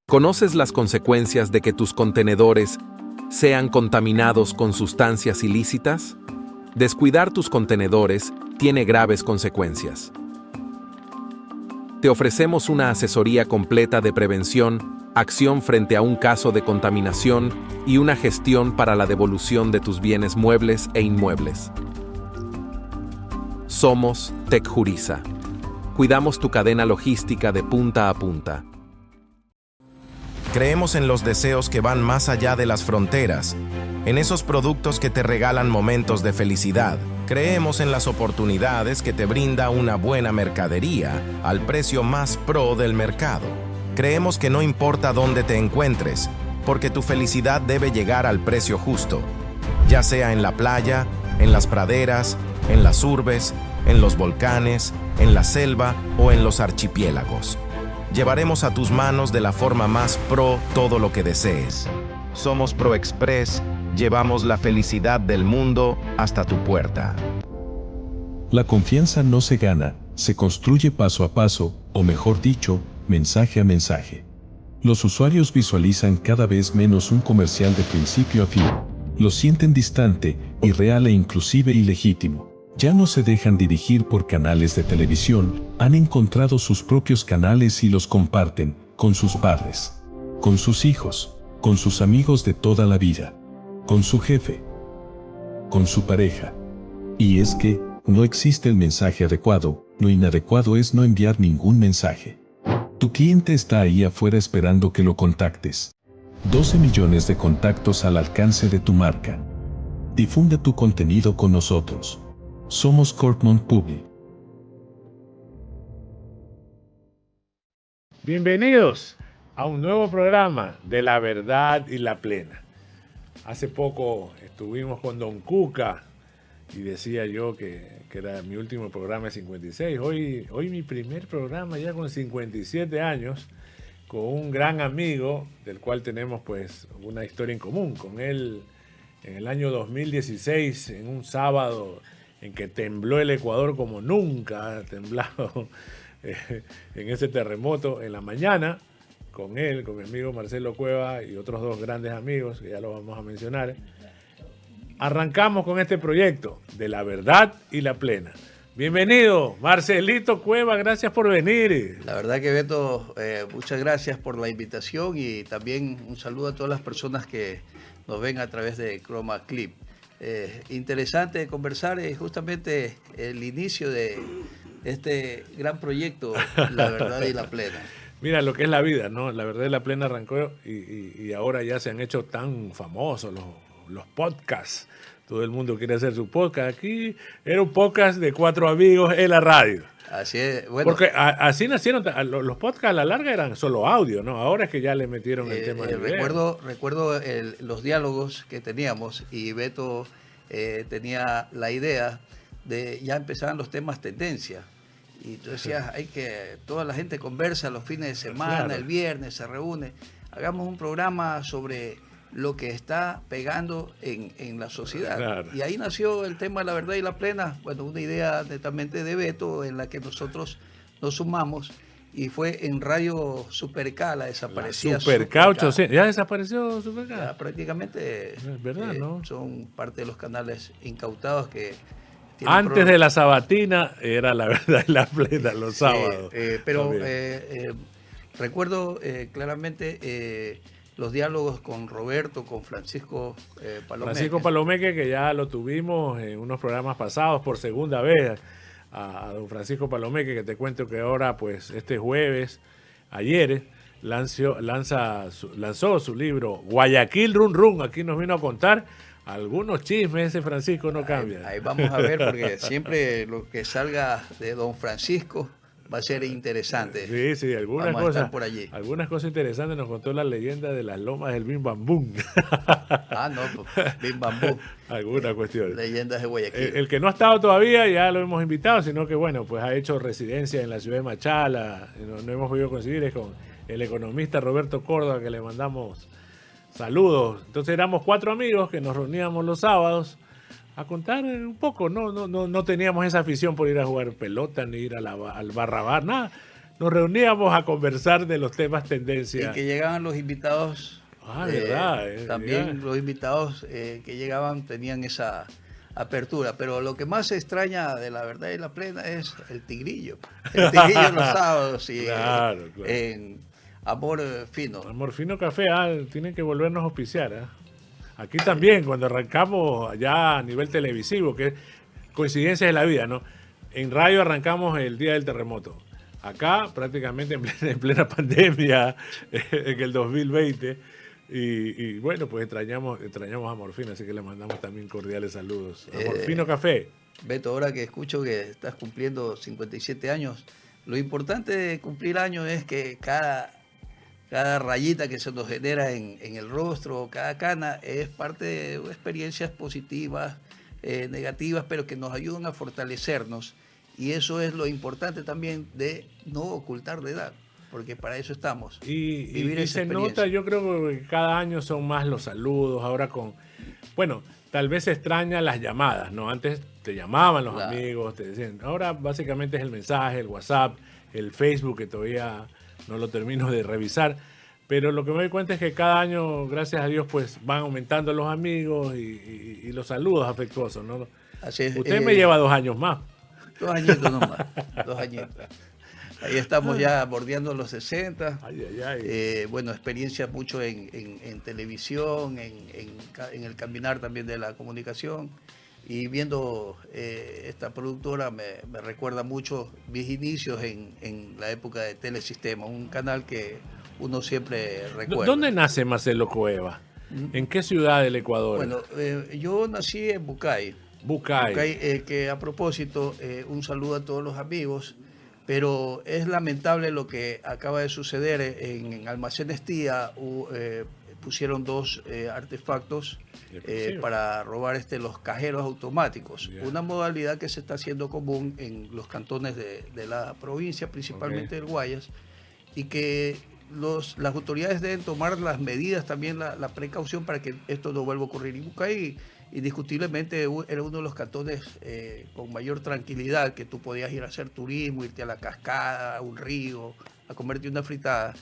¿Conoces las consecuencias de que tus contenedores sean contaminados con sustancias ilícitas? Descuidar tus contenedores tiene graves consecuencias. Te ofrecemos una asesoría completa de prevención, acción frente a un caso de contaminación y una gestión para la devolución de tus bienes muebles e inmuebles. Somos Tecjuriza. Cuidamos tu cadena logística de punta a punta. Creemos en los deseos que van más allá de las fronteras, en esos productos que te regalan momentos de felicidad. Creemos en las oportunidades que te brinda una buena mercadería al precio más pro del mercado. Creemos que no importa dónde te encuentres, porque tu felicidad debe llegar al precio justo, ya sea en la playa, en las praderas, en las urbes, en los volcanes, en la selva o en los archipiélagos. Llevaremos a tus manos de la forma más pro todo lo que desees. Somos ProExpress, llevamos la felicidad del mundo hasta tu puerta. La confianza no se gana, se construye paso a paso, o mejor dicho, mensaje a mensaje. Los usuarios visualizan cada vez menos un comercial de principio a fin. Lo sienten distante, irreal e inclusive ilegítimo. Ya no se dejan dirigir por canales de televisión, han encontrado sus propios canales y los comparten, con sus padres, con sus hijos, con sus amigos de toda la vida, con su jefe, con su pareja. Y es que, no existe el mensaje adecuado, lo inadecuado es no enviar ningún mensaje. Tu cliente está ahí afuera esperando que lo contactes. 12 millones de contactos al alcance de tu marca. Difunde tu contenido con nosotros. Somos Corpmont Publi. Bienvenidos a un nuevo programa de La Verdad y la Plena. Hace poco estuvimos con Don Cuca y decía yo que era mi último programa de 56. Hoy mi primer programa ya con 57 años, con un gran amigo del cual tenemos pues una historia en común. Con él en el año 2016, en un sábado en que tembló el Ecuador como nunca ha temblado en ese terremoto, en la mañana, con él, con mi amigo Marcelo Cueva y otros dos grandes amigos, que ya los vamos a mencionar, arrancamos con este proyecto de La Verdad y la Plena. Bienvenido, Marcelito Cueva, gracias por venir. La verdad que Beto, muchas gracias por la invitación y también un saludo a todas las personas que nos ven a través de Chroma Clip. Interesante conversar justamente el inicio de este gran proyecto, La Verdad y la Plena. Mira lo que es la vida, ¿no? La Verdad y la Plena arrancó y ahora ya se han hecho tan famosos los podcasts. Todo el mundo quiere hacer su podcast. Aquí era un podcast de 4 amigos en la radio. Así es, bueno. Porque así nacieron, los podcasts a la larga eran solo audio, ¿no? Ahora es que ya le metieron el tema de recuerdo los diálogos que teníamos y Beto tenía la idea de ya empezaban los temas tendencia. Y tú decías, toda la gente conversa los fines de semana, claro. El viernes se reúne, hagamos un programa sobre lo que está pegando en la sociedad. Claro. Y ahí nació el tema de La Verdad y la Plena, bueno, una idea netamente de Beto en la que nosotros nos sumamos y fue en Radio Superca, la desaparecida Superca 800. ¿Ya desapareció Superca? Ya prácticamente es verdad, ¿no? Son parte de los canales incautados que antes de la sabatina era La Verdad y la Plena los sábados. Pero recuerdo claramente los diálogos con Roberto, con Francisco Palomeque. Francisco Palomeque, que ya lo tuvimos en unos programas pasados por segunda vez, a don Francisco Palomeque, que te cuento que ahora, pues este jueves, ayer, lanzó su libro Guayaquil Run Run. Aquí nos vino a contar algunos chismes, ese Francisco no cambia. Ahí vamos a ver, porque siempre lo que salga de don Francisco va a ser interesante. Sí, algunas cosas por allí. Algunas cosas interesantes nos contó la leyenda de las lomas del Bim Bam Boom. Pues, Bim Bam Boom. Alguna cuestión. Leyendas de Guayaquil. El que no ha estado todavía ya lo hemos invitado, sino que bueno, pues ha hecho residencia en la ciudad de Machala. No hemos podido conseguir, es con el economista Roberto Córdoba, que le mandamos saludos. Entonces éramos 4 amigos que nos reuníamos los sábados a contar un poco. No teníamos esa afición por ir a jugar pelota, ni ir al barrabar, nada. nos reuníamos a conversar de los temas tendencia. Y que llegaban los invitados. Verdad. También los invitados que llegaban tenían esa apertura. Pero lo que más se extraña de La Verdad y la Plena es el tigrillo. El tigrillo los sábados y Claro. en Amor Fino. Amor Fino Café, tienen que volvernos a auspiciar. Aquí también, cuando arrancamos ya a nivel televisivo, que es coincidencia de la vida, ¿no? En radio arrancamos el día del terremoto. Acá, prácticamente en plena pandemia, en el 2020. Y bueno, pues extrañamos a Morfino, así que le mandamos también cordiales saludos. A Morfino Café. Beto, ahora que escucho que estás cumpliendo 57 años, lo importante de cumplir años es que cada rayita que se nos genera en el rostro, cada cana, es parte de experiencias positivas, negativas, pero que nos ayudan a fortalecernos. Y eso es lo importante también de no ocultar la edad, porque para eso estamos. Y se nota, yo creo que cada año son más los saludos, ahora bueno, tal vez se extrañan las llamadas, ¿no? Antes te llamaban los amigos, te decían, ahora básicamente es el mensaje, el WhatsApp, el Facebook, que todavía no lo termino de revisar, pero lo que me doy cuenta es que cada año, gracias a Dios, pues van aumentando los amigos y los saludos afectuosos, ¿no? Así es. Usted me lleva 2 años más. 2 añitos nomás, 2 añitos. Ahí estamos ya bordeando los 60. Bueno, experiencia mucho en televisión, en el caminar también de la comunicación. Y viendo esta productora me recuerda mucho mis inicios en la época de Telesistema, un canal que uno siempre recuerda. ¿Dónde nace Marcelo Cueva? ¿En qué ciudad del Ecuador? Bueno, yo nací en Bucay. Bucay, que a propósito, un saludo a todos los amigos, pero es lamentable lo que acaba de suceder en Almacenes Tía. Pusieron 2 artefactos para robar los cajeros automáticos, una modalidad que se está haciendo común en los cantones de la provincia, principalmente del Guayas, y que las autoridades deben tomar las medidas, también la precaución para que esto no vuelva a ocurrir. Y Bucay, indiscutiblemente, era uno de los cantones con mayor tranquilidad, que tú podías ir a hacer turismo, irte a la cascada, a un río, a comerte una fritada.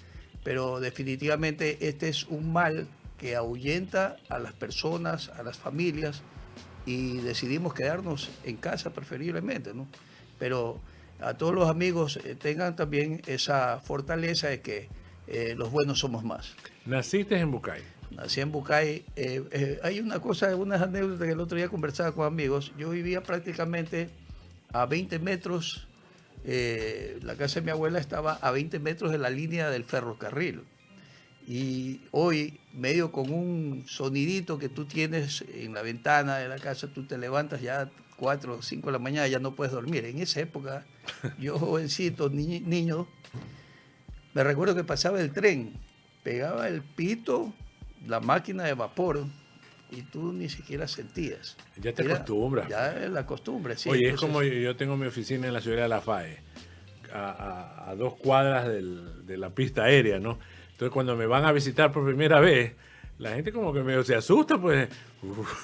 Pero definitivamente este es un mal que ahuyenta a las personas, a las familias, y decidimos quedarnos en casa preferiblemente, ¿no? Pero a todos los amigos tengan también esa fortaleza de que los buenos somos más. ¿Naciste en Bucay? Nací en Bucay. Hay unas anécdotas que el otro día conversaba con amigos. Yo vivía prácticamente a 20 metros. La casa de mi abuela estaba a 20 metros de la línea del ferrocarril. Y hoy, medio con un sonidito que tú tienes en la ventana de la casa, tú te levantas ya 4 o 5 de la mañana, ya no puedes dormir. En esa época, yo jovencito, niño, me recuerdo que pasaba el tren, pegaba el pito, la máquina de vapor, y tú ni siquiera sentías. Ya te acostumbras. Ya es la costumbre, sí. Oye, entonces, es como yo tengo mi oficina en la ciudad de La Faye, a 2 cuadras de la pista aérea, ¿no? Entonces, cuando me van a visitar por primera vez, la gente como que medio se asusta, pues,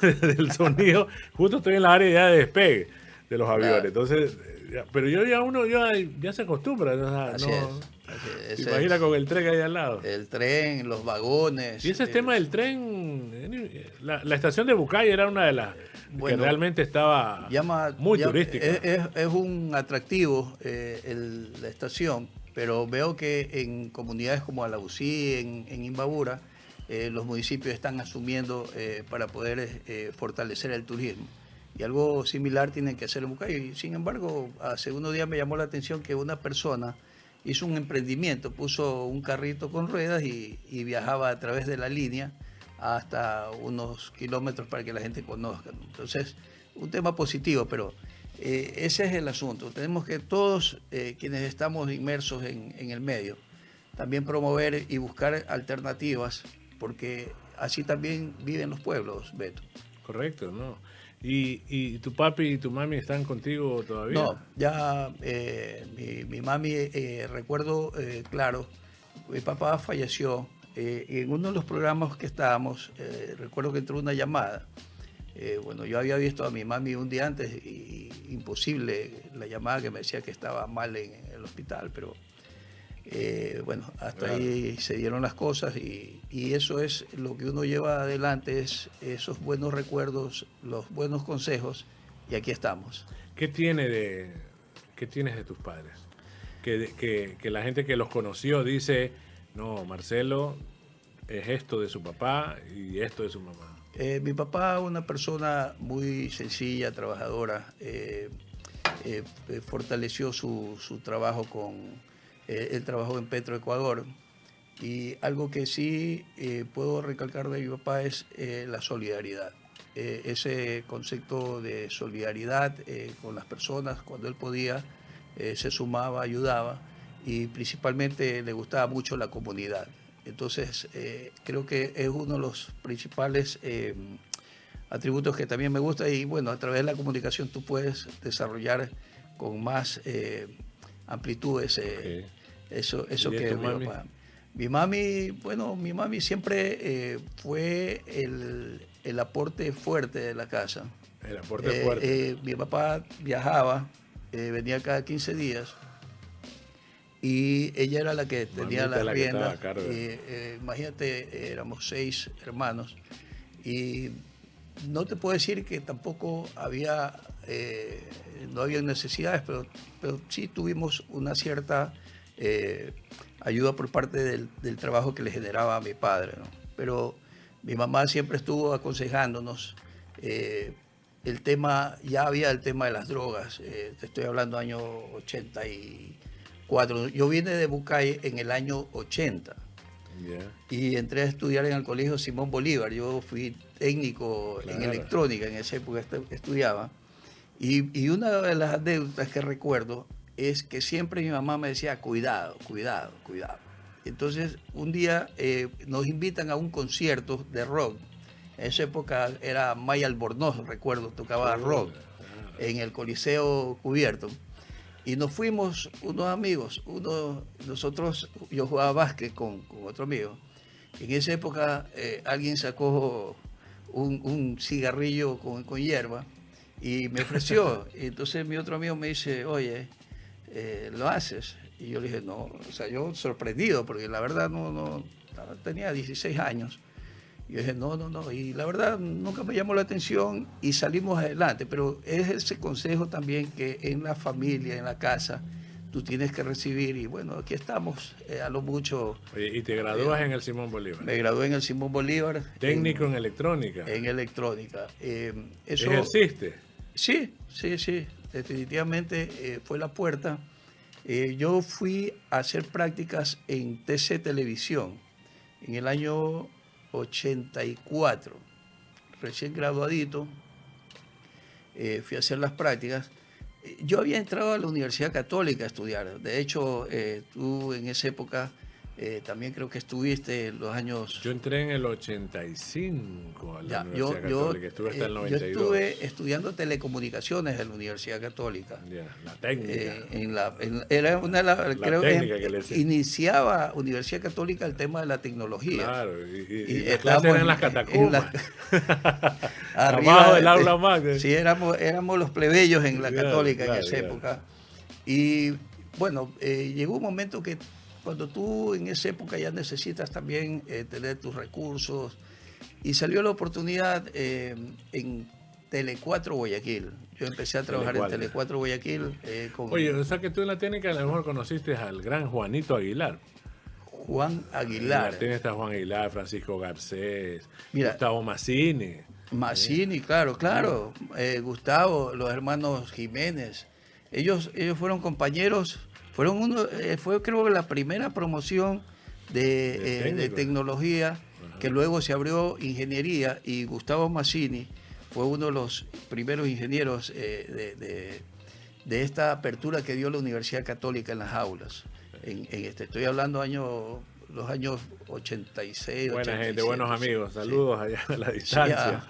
del sonido. Justo estoy en la área ya de despegue de los aviones. Claro. Entonces, pero uno ya se acostumbra. Así es. Se imagina con el tren ahí al lado. El tren, los vagones. Y ese tema del tren, la estación de Bucay era una de las que realmente estaba muy turística. Es un atractivo la estación, pero veo que en comunidades como Alausí, en Imbabura, los municipios están asumiendo para poder fortalecer el turismo. Y algo similar tienen que hacer en Bucay. Sin embargo, hace unos días me llamó la atención que una persona hizo un emprendimiento, puso un carrito con ruedas y viajaba a través de la línea hasta unos kilómetros para que la gente conozca. Entonces, un tema positivo, pero ese es el asunto. Tenemos que todos quienes estamos inmersos en el medio, también promover y buscar alternativas, porque así también viven los pueblos, Beto. Correcto, ¿no? ¿Y tu papi y tu mami están contigo todavía? No, ya mi mami, recuerdo claro, mi papá falleció y en uno de los programas que estábamos, recuerdo que entró una llamada. Bueno, yo había visto a mi mami un día antes y imposible la llamada que me decía que estaba mal en el hospital, pero Bueno, hasta Claro. ahí se dieron las cosas y eso es lo que uno lleva adelante, es esos buenos recuerdos, los buenos consejos, y aquí estamos. ¿Qué tienes de tus padres? Que la gente que los conoció dice, no, Marcelo es esto de su papá y esto de su mamá. Mi papá, una persona muy sencilla, trabajadora, fortaleció su trabajo él trabajó en Petroecuador, y algo que sí puedo recalcar de mi papá es la solidaridad. Ese concepto de solidaridad con las personas, cuando él podía, se sumaba, ayudaba, y principalmente le gustaba mucho la comunidad. Entonces, creo que es uno de los principales atributos que también me gusta, y bueno, a través de la comunicación tú puedes desarrollar con más amplitud Ok. eso ¿Y de que tu mi mami? papá. Mi mami siempre fue el aporte fuerte de la casa. El aporte fuerte. Mi papá viajaba, venía cada 15 días, y ella era la que tenía Mamita las la que estaba riendas. a cargo. Imagínate, éramos 6 hermanos, y no te puedo decir que tampoco no había necesidades, pero sí tuvimos una cierta ayuda por parte del trabajo que le generaba a mi padre, ¿no? Pero mi mamá siempre estuvo aconsejándonos. Ya había el tema de las drogas, te estoy hablando año 84. Yo vine de Bucay en el año 80. Ya. Y entré a estudiar en el colegio Simón Bolívar. Yo fui técnico en Claro. electrónica, en esa época estudiaba. Y una de las anécdotas que recuerdo es que siempre mi mamá me decía, cuidado, cuidado, cuidado. Entonces, un día nos invitan a un concierto de rock. En esa época era Maya Albornoz, recuerdo, tocaba rock en el Coliseo Cubierto. Y nos fuimos unos amigos, yo jugaba básquet con otro amigo. En esa época alguien sacó un cigarrillo con hierba y me ofreció. Y entonces mi otro amigo me dice, oye, ¿lo haces? Y yo le dije, no, o sea, yo sorprendido, porque la verdad no tenía 16 años. Y yo dije, no, y la verdad nunca me llamó la atención y salimos adelante, pero es ese consejo también que en la familia, en la casa, tú tienes que recibir, y bueno, aquí estamos, a lo mucho. Oye, ¿y te gradúas en el Simón Bolívar? Me gradué en el Simón Bolívar. Técnico en electrónica. En electrónica. Eso, ¿Ejerciste? Sí, definitivamente fue la puerta. Yo fui a hacer prácticas en TC Televisión en el año 84, recién graduadito, fui a hacer las prácticas. Yo había entrado a la Universidad Católica a estudiar. De hecho, tú en esa época también creo que estuviste en los años... Yo entré en el 85 a la Ya, Universidad Católica, estuve hasta el 92. Yo estuve estudiando telecomunicaciones en la Universidad Católica. Ya, la técnica. Era una de las, creo técnica que que le decía. iniciaba Universidad Católica el tema de la tecnología. Claro, y las estábamos clases eran en las catacumbas. Abajo del aula magna. Sí, éramos los plebeyos en la Claro, Católica claro, en esa claro. época. Y bueno, llegó un momento que cuando tú en esa época ya necesitas también tener tus recursos, y salió la oportunidad en Tele4 Guayaquil. Yo empecé a trabajar en Tele4 Guayaquil con Oye, o sea que tú en la técnica a lo mejor conociste al gran Juanito Aguilar. Juan Aguilar. En la técnica está Juan Aguilar, Francisco Garcés, Mira, Gustavo Mazzini. Mazzini, claro. Gustavo, los hermanos Jiménez. Ellos fueron compañeros. Fue creo que la primera promoción de tecnología, que luego se abrió ingeniería, y Gustavo Mazzini fue uno de los primeros ingenieros de esta apertura que dio la Universidad Católica en las aulas. Estoy hablando los años 86, Buena 87, gente, buenos amigos. sí. Saludos allá a la distancia.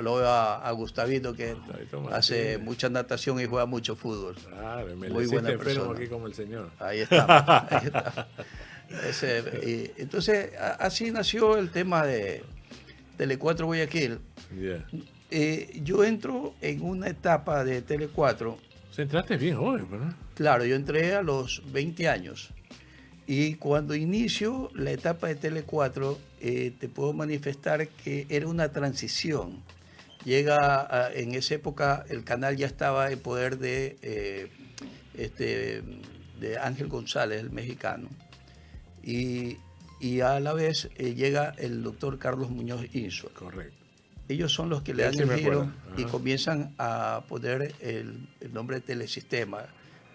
Lo veo a Gustavito, que Gustavito hace Martínez. mucha natación y juega mucho fútbol. Claro, me Muy le buena hiciste enfermo persona. aquí como el señor. Ahí está. Ahí está. Entonces, así nació el tema de Tele4 Guayaquil. Yeah. Yo entro en una etapa de Tele4 O sea, entraste bien joven, ¿verdad? Claro, yo entré a los 20 años. Y cuando inicio la etapa de Tele 4, te puedo manifestar que era una transición. En esa época el canal ya estaba en poder de Ángel González, el mexicano. Y a la vez llega el doctor Carlos Muñoz Insua. Correcto. Ellos son los que le dan el giro y comienzan a poner el nombre de Telesistema.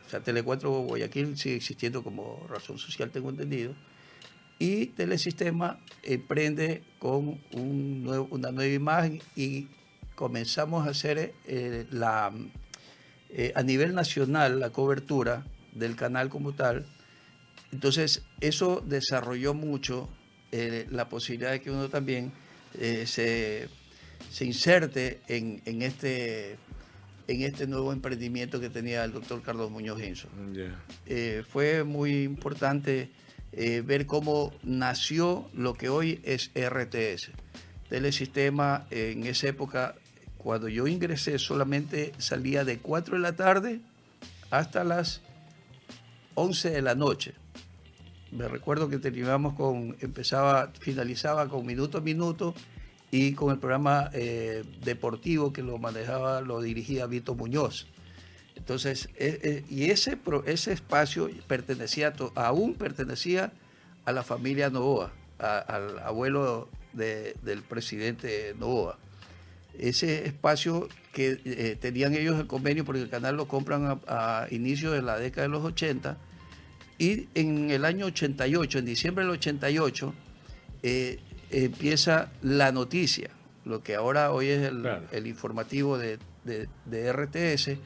O sea, Tele 4 Guayaquil sigue existiendo como razón social, tengo entendido. Y Telesistema emprende con una nueva imagen y comenzamos a hacer a nivel nacional la cobertura del canal como tal. Entonces, eso desarrolló mucho la posibilidad de que uno también se inserte en este nuevo emprendimiento que tenía el doctor Carlos Muñoz Insua. Yeah. Fue muy importante ver cómo nació lo que hoy es RTS. Telesistema, en esa época, cuando yo ingresé, solamente salía de 4 de la tarde hasta las 11 de la noche. Me recuerdo que finalizaba con Minuto a Minuto y con el programa deportivo que lo dirigía Vito Muñoz. Entonces, y ese espacio aún pertenecía a la familia Novoa, al abuelo del presidente Novoa. Ese espacio que tenían ellos el convenio, porque el canal lo compran a inicios de la década de los 80, y en el año 88, en diciembre del 88, empieza La Noticia, lo que hoy es el informativo de RTS.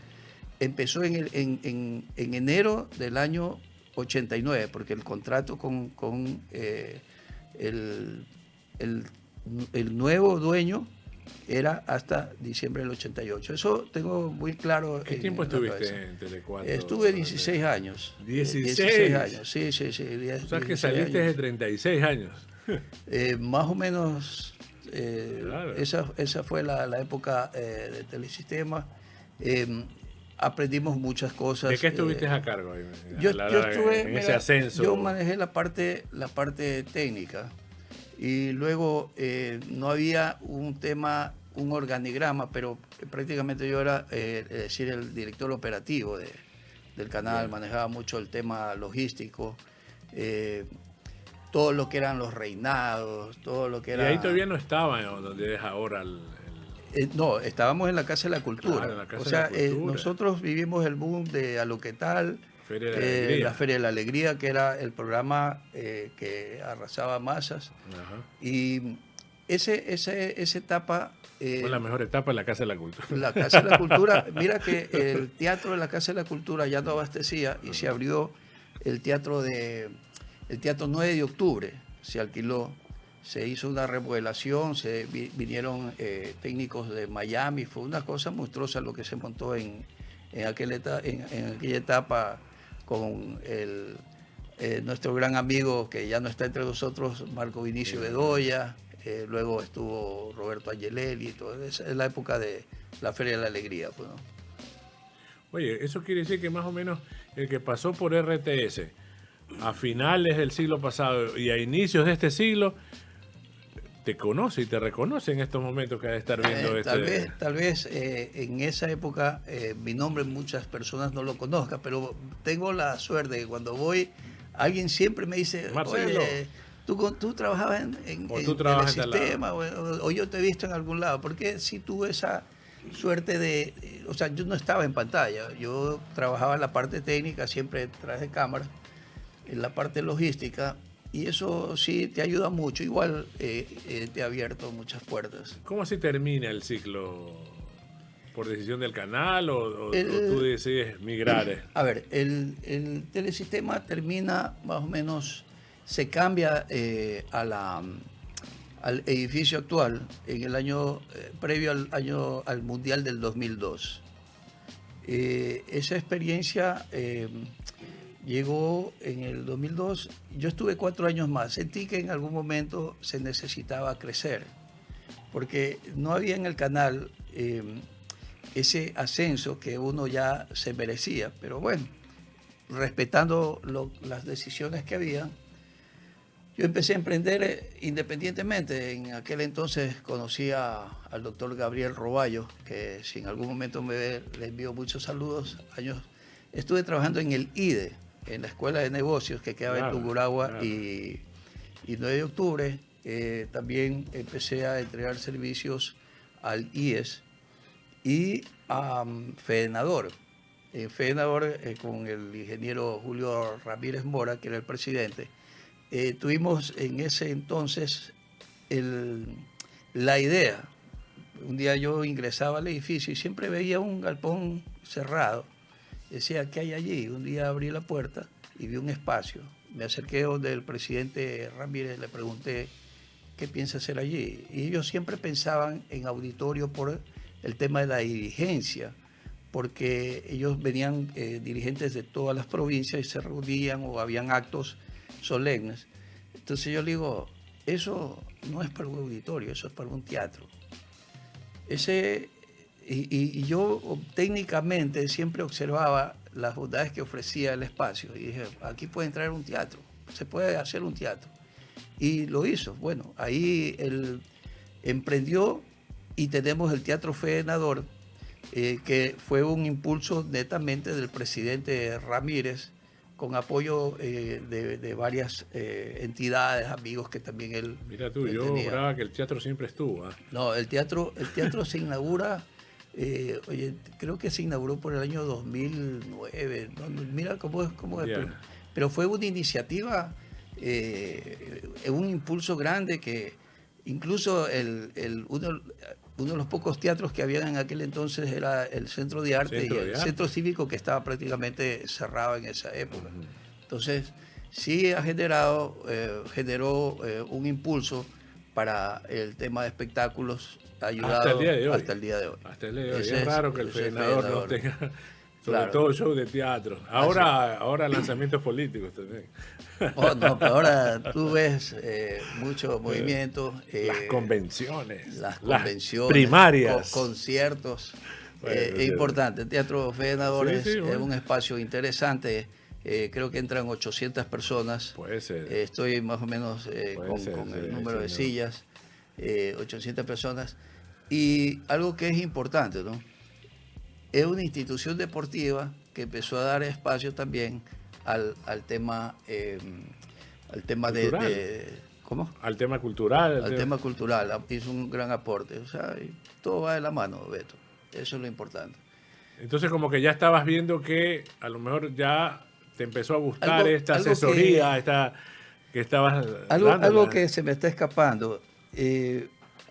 Empezó en enero del año 89, porque el contrato con el nuevo dueño era hasta diciembre del 88. Eso tengo muy claro. ¿Qué tiempo estuviste en Tele 4? Estuve 16 años. 16 años, sí. O sea, que saliste de 36 años. Más o menos, claro. esa fue la época de Telesistema. Aprendimos muchas cosas. ¿De qué estuviste a cargo ahí? Yo estuve en ese ascenso. Yo manejé la parte técnica, y luego no había un organigrama, pero prácticamente yo era el director operativo del canal. Manejaba mucho el tema logístico, todo lo que eran los reinados, todo lo que era... Y ahí todavía no estaba donde es ahora no, estábamos en la Casa de la Cultura. Claro, en la Casa o sea, de la Cultura. Nosotros vivimos el boom de A lo que tal, Feria de la Alegría. la Feria de la Alegría, que era el programa que arrasaba masas. Ajá. Y esa etapa... fue la mejor etapa en la Casa de la Cultura. La Casa de la Cultura, mira que el teatro de la Casa de la Cultura ya no abastecía y se abrió el teatro 9 de octubre, se alquiló. Se hizo una remodelación, vinieron técnicos de Miami, fue una cosa monstruosa lo que se montó en aquella etapa con nuestro gran amigo que ya no está entre nosotros, Marco Vinicio Bedoya, luego estuvo Roberto Angelelli, todo esa es la época de la Feria de la Alegría. Pues, ¿no? Oye, eso quiere decir que más o menos el que pasó por RTS a finales del siglo pasado y a inicios de este siglo te conoce y te reconoce en estos momentos que ha de estar viendo Tal vez en esa época mi nombre muchas personas no lo conozcan, pero tengo la suerte de que cuando voy, alguien siempre me dice, Marcelo, oye, tú trabajabas en Telesistema, o yo te he visto en algún lado, porque si tuve esa suerte o sea, yo no estaba en pantalla, yo trabajaba en la parte técnica, siempre traje cámara, en la parte logística. Y eso sí te ayuda mucho, igual te ha abierto muchas puertas. ¿Cómo así termina el ciclo? ¿Por decisión del canal o tú decides migrar? A ver, el Telesistema termina más o menos, se cambia al edificio actual en el año previo al Mundial del 2002. Esa experiencia... llegó en el 2002, yo estuve 4 años más, sentí que en algún momento se necesitaba crecer, porque no había en el canal ese ascenso que uno ya se merecía. Pero bueno, respetando las decisiones que había, yo empecé a emprender independientemente. En aquel entonces conocí al doctor Gabriel Roballo, que si en algún momento me ve, le envío muchos saludos. Estuve trabajando en el IDE, en la Escuela de Negocios, que quedaba en Tungurahua y 9 de octubre. También empecé a entregar servicios al IES y a FEDENADOR. En FEDENADOR, con el ingeniero Julio Ramírez Mora, que era el presidente, tuvimos en ese entonces la idea. Un día yo ingresaba al edificio y siempre veía un galpón cerrado. Decía, ¿qué hay allí? Un día abrí la puerta y vi un espacio. Me acerqué donde el presidente Ramírez, le pregunté, ¿qué piensa hacer allí? Y ellos siempre pensaban en auditorio por el tema de la dirigencia, porque ellos venían dirigentes de todas las provincias y se reunían o habían actos solemnes. Entonces yo le digo, eso no es para un auditorio, eso es para un teatro. Y yo técnicamente siempre observaba las bondades que ofrecía el espacio y dije, aquí puede entrar un teatro, se puede hacer un teatro. Y lo hizo. Bueno, ahí él emprendió y tenemos el Teatro FEDENADOR, que fue un impulso netamente del presidente Ramírez, con apoyo de varias entidades, amigos que también él. Mira tú, yo juraba que el teatro siempre estuvo. No, el teatro se inaugura, creo que se inauguró por el año 2009. ¿No? Mira cómo es. Pero fue una iniciativa, un impulso grande que incluso uno de los pocos teatros que había en aquel entonces era el Centro de Arte y el Centro Cívico, que estaba prácticamente cerrado en esa época. Entonces, sí generó un impulso para el tema de espectáculos, ayudado hasta el día de hoy. Hasta el día de hoy. Hasta el día de hoy. Es raro que el FEDENADOR no tenga, sobre todo show de teatro. Ahora lanzamientos políticos también. Oh, no, pero ahora tú ves mucho movimiento. Las convenciones. Las primarias. Conciertos. Es importante. El Teatro FEDENADOR es un espacio interesante. Creo que entran 800 personas. Puede ser. Estoy más o menos con el número de sillas. 800 personas. Y algo que es importante, ¿no? Es una institución deportiva que empezó a dar espacio también al tema ¿cómo? Al tema cultural. Al tema cultural. Hizo un gran aporte. O sea, todo va de la mano, Beto. Eso es lo importante. Entonces, como que ya estabas viendo que a lo mejor ya te empezó a gustar esta asesoría, que estabas algo que se me está escapando.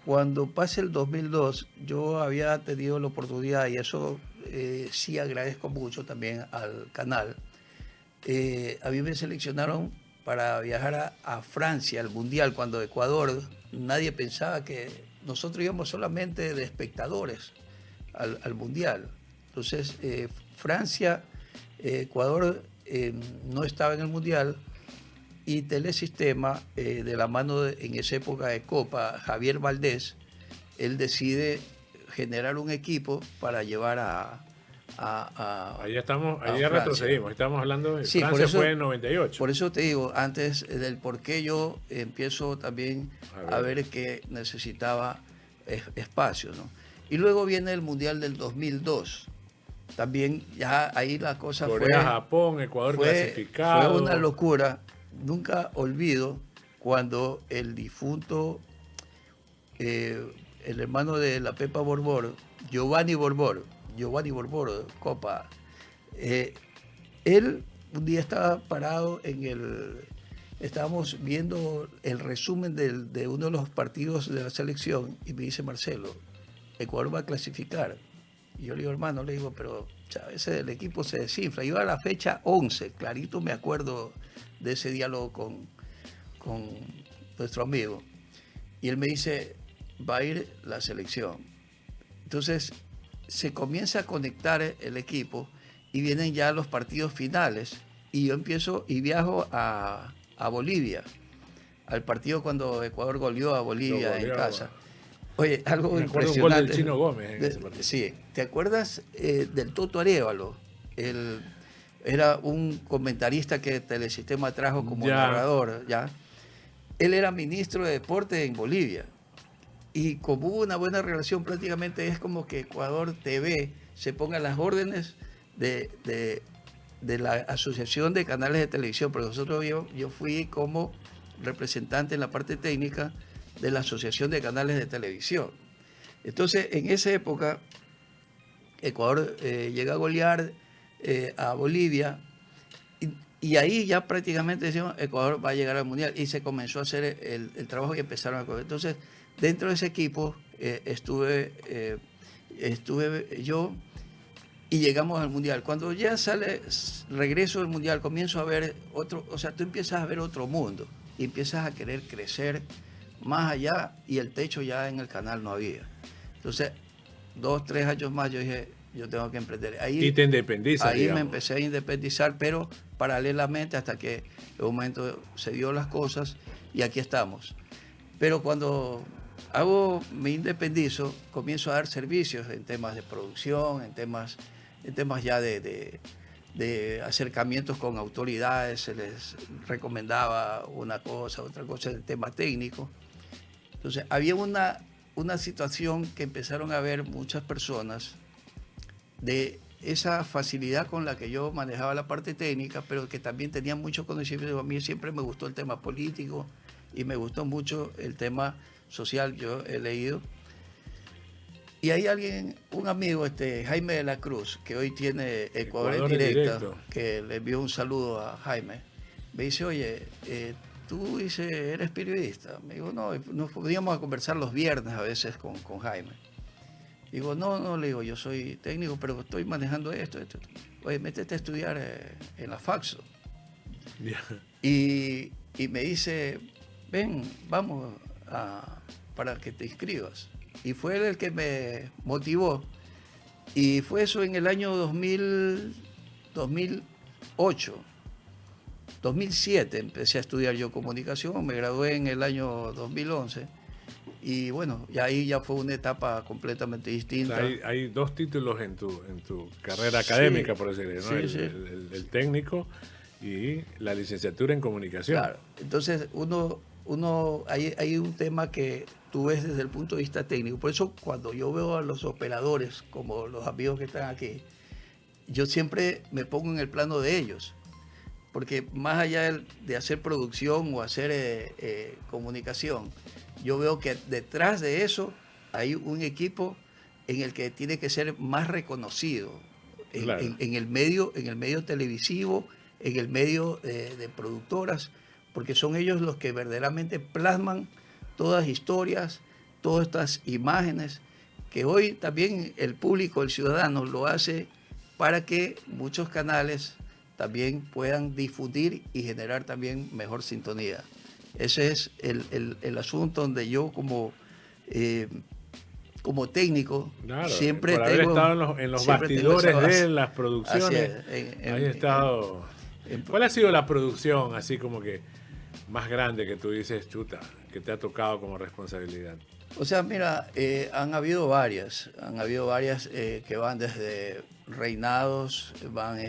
Cuando pase el 2002, yo había tenido la oportunidad, y eso sí agradezco mucho también al canal. A mí me seleccionaron para viajar a Francia, al Mundial, cuando Ecuador, nadie pensaba que nosotros íbamos solamente de espectadores al Mundial. Entonces, Francia, Ecuador no estaba en el Mundial, y Telesistema, de la mano en esa época de Copa, Javier Valdés, él decide generar un equipo para llevar ahí ya retrocedimos, estamos hablando de Francia, fue en 98. Por eso te digo, antes del por qué yo empiezo también a ver que necesitaba espacio, ¿no? Y luego viene el Mundial del 2002. También ya ahí la cosa Corea, Japón, Ecuador clasificado. Fue una locura. Nunca olvido cuando el difunto, el hermano de la Pepa Borbor, Giovanni Borbor, Copa, él un día estaba parado estábamos viendo el resumen de uno de los partidos de la selección y me dice, Marcelo, Ecuador va a clasificar. Y yo le digo, hermano, pero a veces el equipo se desinfla. Iba a la fecha 11, clarito me acuerdo de ese diálogo con nuestro amigo. Y él me dice, va a ir la selección. Entonces se comienza a conectar el equipo y vienen ya los partidos finales. Y yo empiezo y viajo a Bolivia, al partido cuando Ecuador goleó a Bolivia en casa. Oye, algo Me acuerdo un gol impresionante. del Chino Gómez en ese partido. Sí, ¿te acuerdas del Toto Arévalo? Era un comentarista que Telesistema trajo como Ya. narrador, ¿ya? Él era ministro de Deporte en Bolivia. Y como hubo una buena relación, prácticamente es como que Ecuador TV se ponga a las órdenes de la Asociación de Canales de Televisión, porque yo fui como representante en la parte técnica de la Asociación de Canales de Televisión. Entonces, en esa época, Ecuador llega a golear a Bolivia y ahí ya prácticamente decimos Ecuador va a llegar al Mundial y se comenzó a hacer el trabajo y empezaron a correr. Entonces, dentro de ese equipo estuve yo y llegamos al Mundial. Cuando ya regreso del Mundial, comienzo a ver otro, o sea, tú empiezas a ver otro mundo y empiezas a querer crecer más allá y el techo ya en el canal no había. Entonces, 2, 3 años más yo dije, yo tengo que emprender. Y te independizas, Ahí digamos. me empecé a independizar, pero paralelamente hasta que en un momento se dio las cosas y aquí estamos. Pero cuando me independizo, comienzo a dar servicios en temas de producción, en temas ya de acercamientos con autoridades, se les recomendaba una cosa, otra cosa, el tema técnico. Entonces, había una situación que empezaron a ver muchas personas de esa facilidad con la que yo manejaba la parte técnica, pero que también tenía mucho conocimiento. A mí siempre me gustó el tema político y me gustó mucho el tema social, yo he leído. Y hay un amigo, Jaime de la Cruz, que hoy tiene Ecuador en directo, que le envío un saludo a Jaime. Me dice, oye, tú eres periodista. Me digo, no, nos podíamos conversar los viernes a veces con Jaime. Digo, no, le digo, yo soy técnico, pero estoy manejando esto. Oye, métete a estudiar en la Faxo. Yeah. Y me dice, ven, vamos para que te inscribas. Y fue él el que me motivó. Y fue eso en el año 2008. 2007 empecé a estudiar yo comunicación, me gradué en el año 2011. Y bueno, y ahí ya fue una etapa completamente distinta. O sea, hay 2 títulos en tu carrera académica, por decirlo, ¿no? Sí, El técnico y la licenciatura en comunicación. Claro, entonces hay un tema que tú ves desde el punto de vista técnico. Por eso cuando yo veo a los operadores, como los amigos que están aquí, yo siempre me pongo en el plano de ellos. Porque más allá de hacer producción o hacer comunicación, yo veo que detrás de eso hay un equipo en el que tiene que ser más reconocido Claro. en el medio televisivo, en el medio de productoras, porque son ellos los que verdaderamente plasman todas las historias, todas estas imágenes, que hoy también el público, el ciudadano, lo hace para que muchos canales también puedan difundir y generar también mejor sintonía. Ese es el asunto donde yo como técnico Claro, siempre por haber estado en los bastidores de las producciones. Has estado. ¿Cuál ha sido la producción así como que más grande que tú dices, chuta, que te ha tocado como responsabilidad? O sea, mira, han habido varias que van desde reinados, van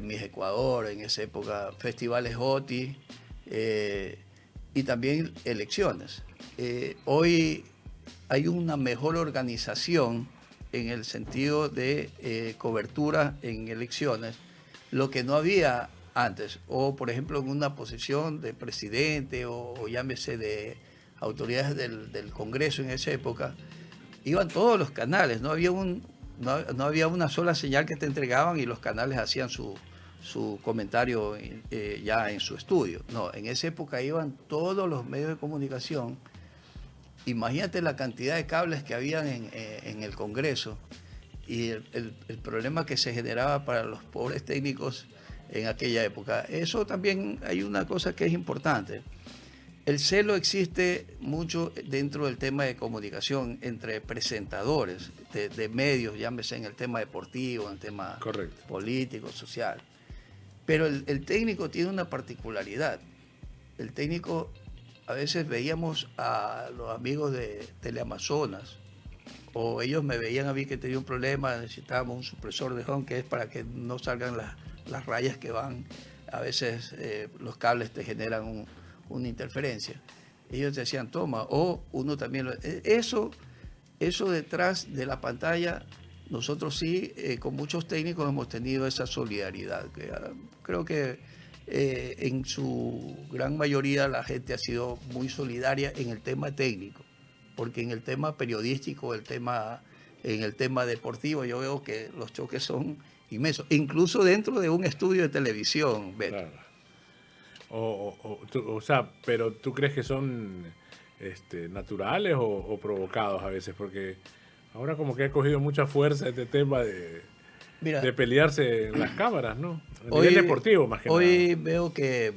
Miss Ecuador, en esa época, festivales OTI, y también elecciones. Hoy hay una mejor organización en el sentido de cobertura en elecciones, lo que no había antes, o por ejemplo en una posición de presidente o llámese de autoridades del Congreso en esa época, iban todos los canales, no había una sola señal que te entregaban y los canales hacían su comentario ya en su estudio. No, en esa época iban todos los medios de comunicación. Imagínate la cantidad de cables que habían en el Congreso y el problema que se generaba para los pobres técnicos en aquella época. Eso también hay una cosa que es importante. El celo existe mucho dentro del tema de comunicación entre presentadores de medios, llámese en el tema deportivo, en el tema Correcto. político, social. Pero el técnico tiene una particularidad. El técnico a veces veíamos a los amigos de Teleamazonas, o ellos me veían a mí que tenía un problema, necesitábamos un supresor de home, que es para que no salgan las rayas que van, a veces los cables te generan una interferencia. Ellos te decían, toma, o uno también... Eso detrás de la pantalla, nosotros sí, con muchos técnicos hemos tenido esa solidaridad. Creo que en su gran mayoría la gente ha sido muy solidaria en el tema técnico, porque en el tema periodístico, en el tema deportivo, yo veo que los choques son inmensos, incluso dentro de un estudio de televisión, Beto. Claro. O sea, pero ¿tú crees que son naturales o provocados a veces? Porque ahora como que ha cogido mucha fuerza este tema de pelearse en las cámaras, ¿no? A nivel deportivo, más que nada. Hoy veo que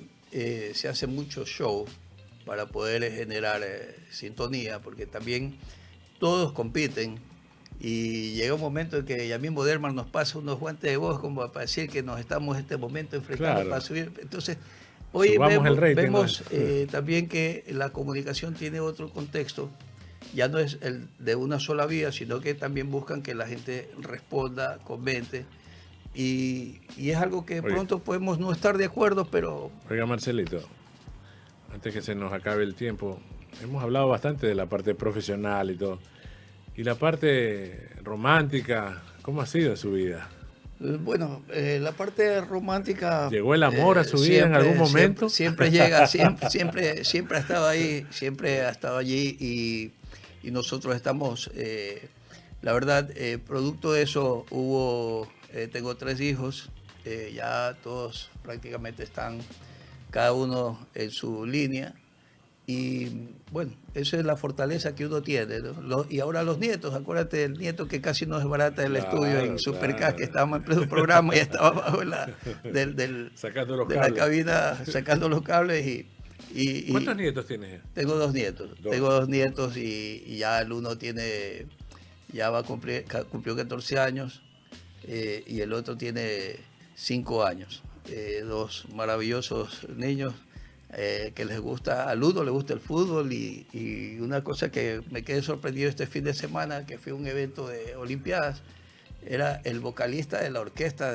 se hace mucho show para poder generar sintonía, porque también todos compiten y llega un momento en que ya mismo Derman nos pasa unos guantes de voz como para decir que nos estamos en este momento enfrentando, claro, para subir. Entonces, hoy vemos también que la comunicación tiene otro contexto. Ya no es el de una sola vía, sino que también buscan que la gente responda, comente. Y es algo que pronto podemos no estar de acuerdo, pero... Oiga, Marcelito, antes que se nos acabe el tiempo, hemos hablado bastante de la parte profesional y todo. ¿Y la parte romántica, cómo ha sido su vida? Bueno, la parte romántica... ¿Llegó el amor a su vida en algún momento? Siempre llega, siempre ha estado ahí, siempre ha estado allí y nosotros estamos, la verdad, producto de eso tengo 3 hijos, ya todos prácticamente están cada uno en su línea y bueno, esa es la fortaleza que uno tiene, ¿no? Y ahora los nietos, acuérdate del nieto que casi nos desbarata el estudio en Supercast, que estábamos en pleno programa y estaba abajo la cabina sacando los cables y ¿cuántos nietos tienes? Tengo 2 nietos. Tengo 2 nietos y ya el uno cumplió 14 años y el otro tiene 5 años. 2 maravillosos niños que les gusta, al uno le gusta el fútbol y una cosa que me quedé sorprendido este fin de semana, que fue un evento de Olimpiadas, era el vocalista de la orquesta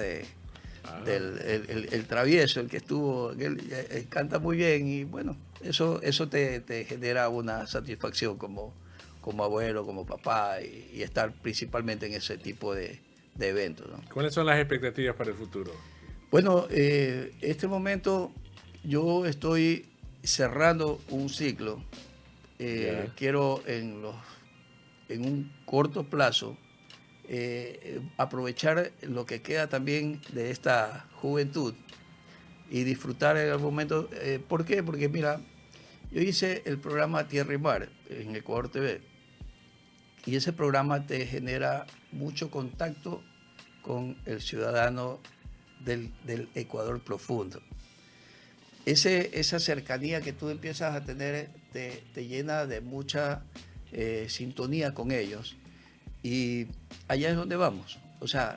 el travieso, el que estuvo, él canta muy bien y bueno, eso te genera una satisfacción como abuelo, como papá y estar principalmente en ese tipo de eventos, ¿no? ¿Cuáles son las expectativas para el futuro? Bueno, este momento yo estoy cerrando un ciclo. Quiero en un corto plazo aprovechar lo que queda también de esta juventud y disfrutar en algún momento. ¿Por qué? Porque mira, yo hice el programa Tierra y Mar en Ecuador TV y ese programa te genera mucho contacto con el ciudadano del Ecuador profundo. Esa cercanía que tú empiezas a tener te llena de mucha sintonía con ellos. Y allá es donde vamos. O sea,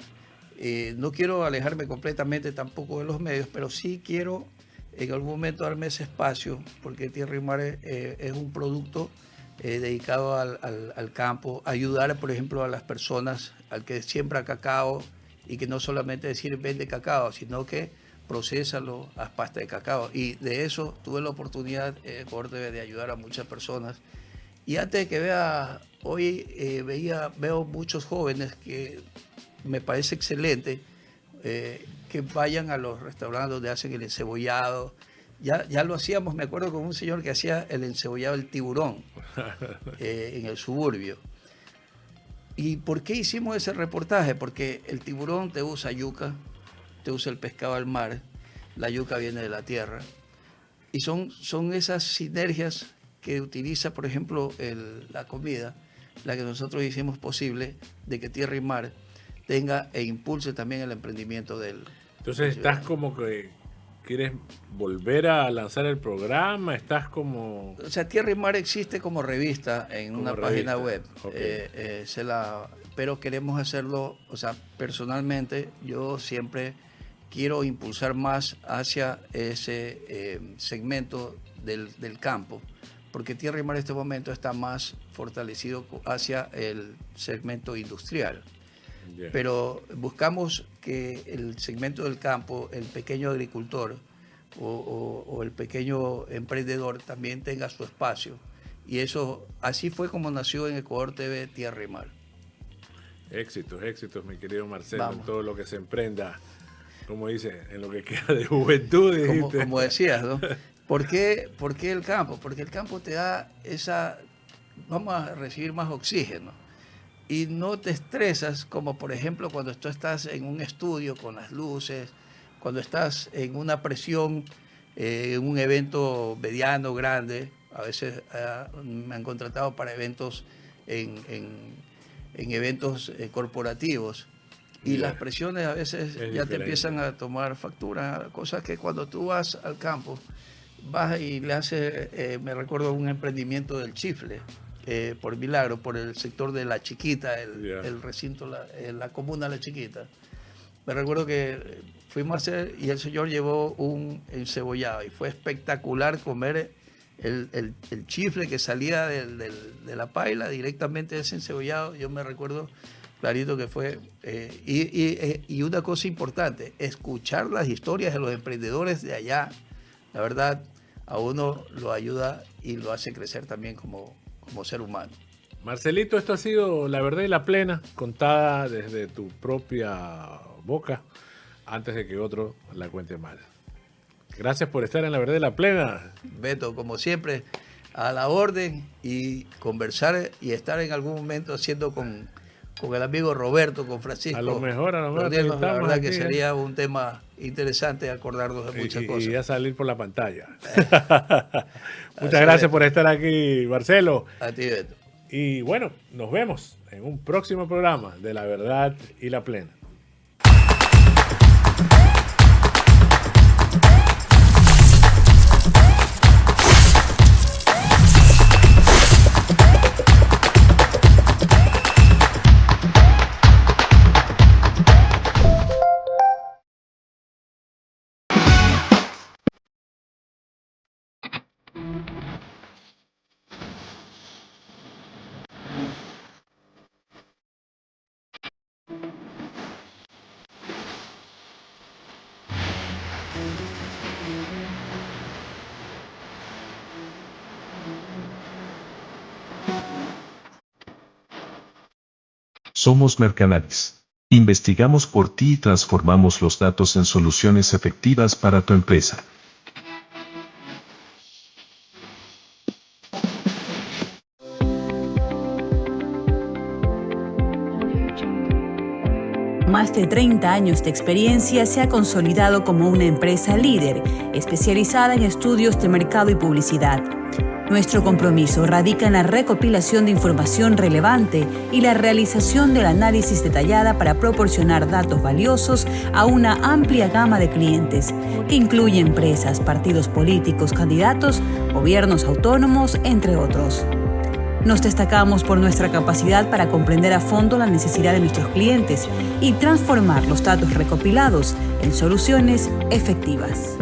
no quiero alejarme completamente tampoco de los medios, pero sí quiero en algún momento darme ese espacio, porque Tierra y Mar es un producto dedicado al campo, ayudar, por ejemplo, a las personas, al que siembra cacao, y que no solamente decir vende cacao, sino que procésalo, haz pasta de cacao. Y de eso tuve la oportunidad de ayudar a muchas personas. Y antes de que vea, hoy veo muchos jóvenes que me parece excelente que vayan a los restaurantes donde hacen el encebollado. Ya lo hacíamos, me acuerdo con un señor que hacía el encebollado del tiburón en el suburbio. ¿Y por qué hicimos ese reportaje? Porque el tiburón te usa yuca, te usa el pescado al mar, la yuca viene de la tierra. Y son esas sinergias que utiliza, por ejemplo, la comida, la que nosotros hicimos posible de que Tierra y Mar tenga e impulse también el emprendimiento del... Entonces estás como que quieres volver a lanzar el programa, estás como... O sea, Tierra y Mar existe como revista en una página web, Okay. Pero queremos hacerlo, o sea, personalmente yo siempre quiero impulsar más hacia ese segmento del campo, porque Tierra y Mar en este momento está más fortalecido hacia el segmento industrial. Yeah. Pero buscamos que el segmento del campo, el pequeño agricultor o el pequeño emprendedor también tenga su espacio. Y eso, así fue como nació en Ecuador TV Tierra y Mar. Éxitos, mi querido Marcelo, Vamos. en todo lo que se emprenda, como dice, en lo que queda de juventud. Como decías, ¿no? ¿Por qué el campo? Porque el campo te da vamos a recibir más oxígeno y no te estresas, como por ejemplo cuando tú estás en un estudio con las luces, cuando estás en una presión, en un evento mediano, grande. A veces me han contratado para eventos en eventos corporativos. Y Yeah. las presiones a veces ya diferente. te empiezan a tomar factura, cosas que cuando tú vas al campo, vas y le haces, me recuerdo un emprendimiento del chifle, por milagro, por el sector de La Chiquita, Yeah. el recinto, la comuna La Chiquita. Me recuerdo que fuimos a hacer y el señor llevó un encebollado y fue espectacular comer el chifle que salía de la paila directamente de ese encebollado. Yo me recuerdo clarito que fue. Y una cosa importante, escuchar las historias de los emprendedores de allá, la verdad, a uno lo ayuda y lo hace crecer también como ser humano. Marcelito, esto ha sido La Verdad y la Plena, contada desde tu propia boca, antes de que otro la cuente mal. Gracias por estar en La Verdad y la Plena. Beto, como siempre, a la orden y conversar y estar en algún momento haciendo con el amigo Roberto, con Francisco. A lo mejor la estamos verdad que aquí, sería un tema interesante acordarnos de muchas cosas. Y ya salir por la pantalla. Muchas gracias por estar aquí, Marcelo. A ti, Beto. Y bueno, nos vemos en un próximo programa de La Verdad y la Plena. Somos Mercanaris. Investigamos por ti y transformamos los datos en soluciones efectivas para tu empresa. Más de 30 años de experiencia, se ha consolidado como una empresa líder, especializada en estudios de mercado y publicidad. Nuestro compromiso radica en la recopilación de información relevante y la realización del análisis detallada para proporcionar datos valiosos a una amplia gama de clientes, que incluye empresas, partidos políticos, candidatos, gobiernos autónomos, entre otros. Nos destacamos por nuestra capacidad para comprender a fondo la necesidad de nuestros clientes y transformar los datos recopilados en soluciones efectivas.